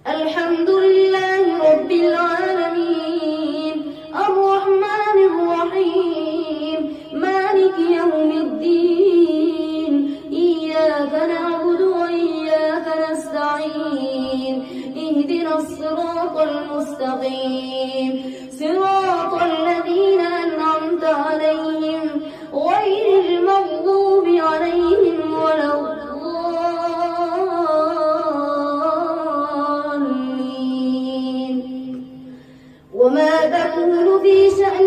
الحمد لله رب العالمين الرحمن الرحيم مالك يوم الدين إياك نعبد وإياك نستعين اهدنا الصراط المستقيم صراط الذين أنعمت عليهم غير المغضوب عليهم ولا الضالين وما تكون في شأن